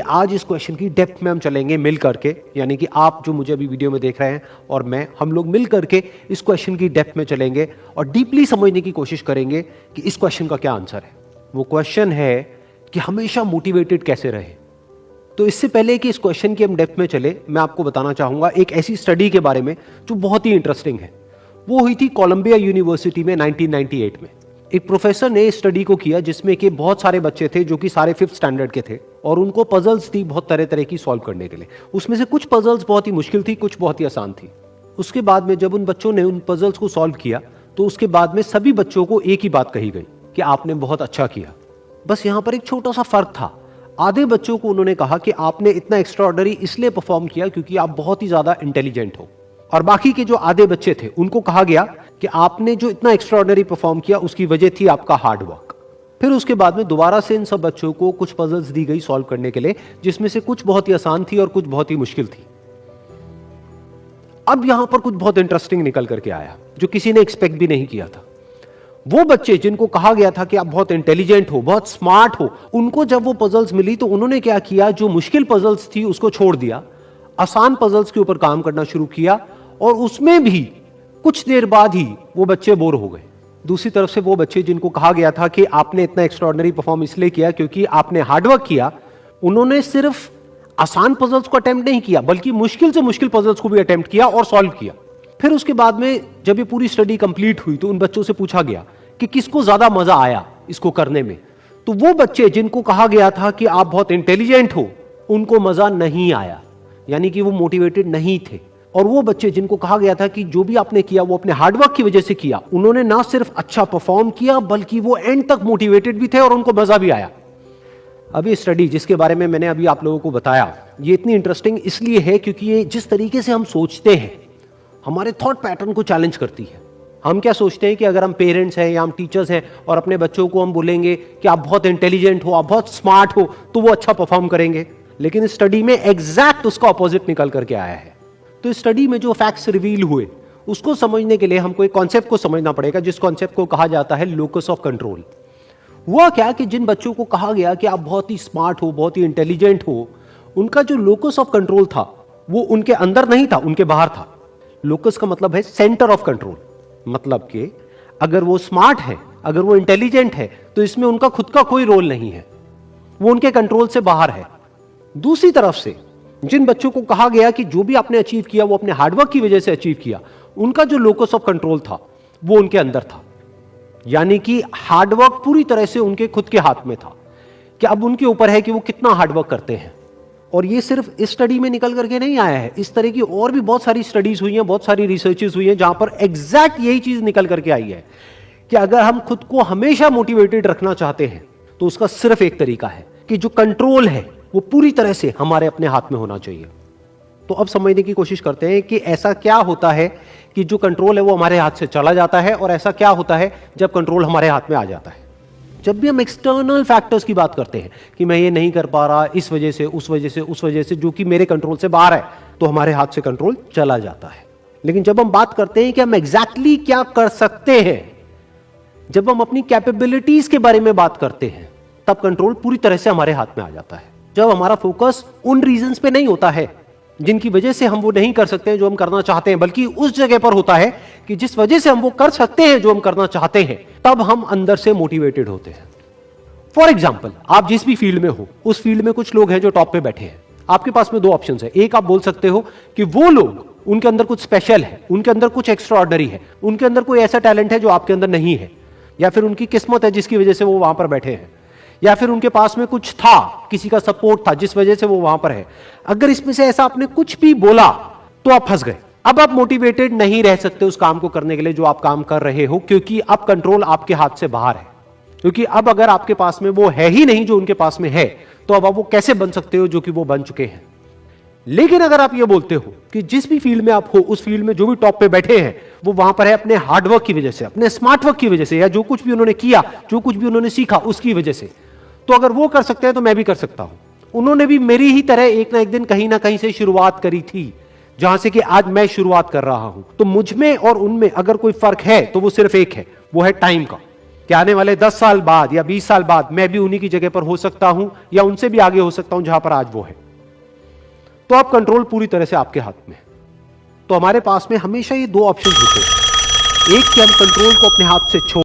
आज इस क्वेश्चन की डेप्थ में हम चलेंगे मिल करके, यानी कि आप जो मुझे अभी वीडियो में देख रहे हैं और मैं, हम लोग मिल करके इस क्वेश्चन की डेप्थ में चलेंगे और डीपली समझने की कोशिश करेंगे कि इस क्वेश्चन का क्या आंसर है। वो क्वेश्चन है कि हमेशा मोटिवेटेड कैसे रहे। तो इससे पहले कि इस क्वेश्चन की हम डेप्थ में चले, मैं आपको बताना चाहूंगा एक ऐसी स्टडी के बारे में जो बहुत ही इंटरेस्टिंग है। वो हुई थी कोलंबिया यूनिवर्सिटी में 1998 में। एक प्रोफेसर ने इस स्टडी को किया जिसमें कि बहुत सारे बच्चे थे जो कि सारे 5th स्टैंडर्ड के थे और उनको पजल्स थी बहुत तरह तरह की सॉल्व करने के लिए। उसमें से कुछ पजल्स बहुत ही मुश्किल थी, कुछ बहुत ही आसान थी। उसके बाद में जब उन बच्चों ने उन पजल्स को सॉल्व किया तो उसके बाद में सभी बच्चों को एक ही बात कही गई कि आपने बहुत अच्छा किया। बस यहां पर एक छोटा सा फर्क था। आधे बच्चों को उन्होंने कहा कि आपने इतना एक्स्ट्राऑर्डिनरी इसलिए परफॉर्म किया क्योंकि आप बहुत ही ज्यादा इंटेलिजेंट हो, और बाकी के जो आधे बच्चे थे उनको कहा गया कि आपने जो इतना एक्स्ट्राऑर्डिनरी परफॉर्म किया उसकी वजह थी आपका हार्ड वर्क। फिर उसके बाद में दोबारा से इन सब बच्चों को कुछ पजल्स दी गई सॉल्व करने के लिए, जिसमें से कुछ बहुत ही आसान थी और कुछ बहुत ही मुश्किल थी। अब यहां पर कुछ बहुत इंटरेस्टिंग निकल करके आया जो किसी ने एक्सपेक्ट भी नहीं किया था। वो बच्चे जिनको कहा गया था कि आप बहुत इंटेलिजेंट हो, बहुत स्मार्ट हो, उनको जब वो पजल्स मिली तो उन्होंने क्या किया, जो मुश्किल पजल्स थी उसको छोड़ दिया, आसान पजल्स के ऊपर काम करना शुरू किया और उसमें भी कुछ देर बाद ही वो बच्चे बोर हो गए। दूसरी तरफ से वो बच्चे जिनको कहा गया था कि आपने इतना एक्स्ट्राऑर्डिनरी परफॉर्म इसलिए किया क्योंकि आपने हार्डवर्क किया, उन्होंने सिर्फ आसान पजल्स को अटेम्प्ट नहीं किया बल्कि मुश्किल से मुश्किल पजल्स को भी अटेम्प्ट किया और सॉल्व किया। फिर उसके बाद में जब ये पूरी स्टडी कंप्लीट हुई तो उन बच्चों से पूछा गया कि किसको ज्यादा मजा आया इसको करने में। तो वो बच्चे जिनको कहा गया था कि आप बहुत इंटेलिजेंट हो, उनको मजा नहीं आया, यानी कि वो मोटिवेटेड नहीं थे। और वो बच्चे जिनको कहा गया था कि जो भी आपने किया वो अपने हार्डवर्क की वजह से किया, उन्होंने ना सिर्फ अच्छा परफॉर्म किया बल्कि वो एंड तक मोटिवेटेड भी थे और उनको मजा भी आया। अब ये स्टडी जिसके बारे में मैंने अभी आप लोगों को बताया, ये इतनी इंटरेस्टिंग इसलिए है क्योंकि ये जिस तरीके से हम सोचते हैं, हमारे थॉट पैटर्न को चैलेंज करती है। हम क्या सोचते हैं कि अगर हम पेरेंट्स हैं या हम टीचर्स हैं और अपने बच्चों को हम बोलेंगे कि आप बहुत इंटेलिजेंट हो, आप बहुत स्मार्ट हो, तो वो अच्छा परफॉर्म करेंगे। लेकिन इस स्टडी में एग्जैक्ट उसका ऑपोजिट निकल करके आया है। तो इस स्टडी में जो फैक्ट्स रिवील हुए उसको समझने के लिए हमको एक कॉन्सेप्ट को समझना पड़ेगा, जिस कॉन्सेप्ट को कहा जाता है लोकस ऑफ कंट्रोल। हुआ क्या कि जिन बच्चों को कहा गया कि आप बहुत ही स्मार्ट हो, बहुत ही इंटेलिजेंट हो, उनका जो लोकस ऑफ कंट्रोल था वो उनके अंदर नहीं था, उनके बाहर था। लोकस का मतलब है सेंटर ऑफ कंट्रोल, मतलब कि अगर वो स्मार्ट है, अगर वो इंटेलिजेंट है तो इसमें उनका खुद का कोई रोल नहीं है, वो उनके कंट्रोल से बाहर है। दूसरी तरफ से जिन बच्चों को कहा गया कि जो भी आपने अचीव किया वो अपने हार्डवर्क की वजह से अचीव किया, उनका जो लोकस ऑफ कंट्रोल था वो उनके अंदर था, यानी कि हार्डवर्क पूरी तरह से उनके खुद के हाथ में था कि अब उनके ऊपर है कि वो कितना हार्डवर्क करते हैं। और ये सिर्फ इस स्टडी में निकल करके नहीं आया है, इस तरह की और भी बहुत सारी स्टडीज हुई हैं, बहुत सारी रिसर्चेस हुई हैं जहां पर एग्जैक्ट यही चीज निकल करके आई है कि अगर हम खुद को हमेशा मोटिवेटेड रखना चाहते हैं तो उसका सिर्फ एक तरीका है कि जो कंट्रोल है वो पूरी तरह से हमारे अपने हाथ में होना चाहिए। तो अब समझने की कोशिश करते हैं कि ऐसा क्या होता है कि जो कंट्रोल है वो हमारे हाथ से चला जाता है और ऐसा क्या होता है जब कंट्रोल हमारे हाथ में आ जाता है। जब भी हम एक्सटर्नल फैक्टर्स की बात करते हैं कि मैं ये नहीं कर पा रहा इस वजह से, उस वजह से, उस वजह से, जो कि मेरे कंट्रोल से बाहर है, तो हमारे हाथ से कंट्रोल चला जाता है। लेकिन जब हम बात करते हैं कि हम एग्जैक्टली क्या कर सकते हैं, जब हम अपनी कैपेबिलिटीज के बारे में बात करते हैं, तब कंट्रोल पूरी तरह से हमारे हाथ में आ जाता है। जब हमारा फोकस उन रीजंस पे नहीं होता है जिनकी वजह से हम वो नहीं कर सकते हैं जो हम करना चाहते हैं, बल्कि उस जगह पर होता है कि जिस वजह से हम वो कर सकते हैं जो हम करना चाहते हैं, तब हम अंदर से मोटिवेटेड होते हैं। फॉर एग्जाम्पल, आप जिस भी फील्ड में हो, उस फील्ड में कुछ लोग हैं जो टॉप पे बैठे हैं। आपके पास में दो ऑप्शंस है। एक, आप बोल सकते हो कि वो लोग, उनके अंदर कुछ स्पेशल है, उनके अंदर कुछ एक्स्ट्राऑर्डिनरी है, उनके अंदर कोई ऐसा टैलेंट है जो आपके अंदर नहीं है, या फिर उनकी किस्मत है जिसकी वजह से वो वहां पर बैठे हैं, या फिर उनके पास में कुछ था, किसी का सपोर्ट था जिस वजह से वो वहां पर है। अगर इसमें से ऐसा आपने कुछ भी बोला तो आप फंस गए। अब आप मोटिवेटेड नहीं रह सकते उस काम को करने के लिए जो आप काम कर रहे हो, क्योंकि अब कंट्रोल आपके हाथ से बाहर है। क्योंकि अब अगर आपके पास में वो है ही नहीं जो उनके पास में है, तो अब आप वो कैसे बन सकते हो जो कि वो बन चुके हैं। लेकिन अगर आप ये बोलते हो कि जिस भी फील्ड में आप हो, उस फील्ड में जो भी टॉप पे बैठे हैं वो वहां पर है अपने हार्डवर्क की वजह से, अपने स्मार्ट वर्क की वजह से, या जो कुछ भी उन्होंने किया, जो कुछ भी उन्होंने सीखा उसकी वजह से, तो अगर वो कर सकते हैं तो मैं भी कर सकता हूं। उन्होंने भी मेरी ही तरह एक ना एक दिन कहीं ना कहीं से शुरुआत करी थी, जहां से कि आज मैं शुरुआत कर रहा हूं। तो मुझ में और उनमें अगर कोई फर्क है तो वो सिर्फ एक है, वो है टाइम का। कि आने वाले 10 साल बाद या 20 साल बाद मैं भी उन्हीं की जगह पर हो सकता हूं या उनसे भी आगे हो सकता हूं जहां पर आज वो है, तो आप कंट्रोल पूरी तरह से आपके हाथ में है। तो हमारे पास में हमेशा ये दो ऑप्शन होते हैं, एक कि हम कंट्रोल को अपने हाथ से छोड़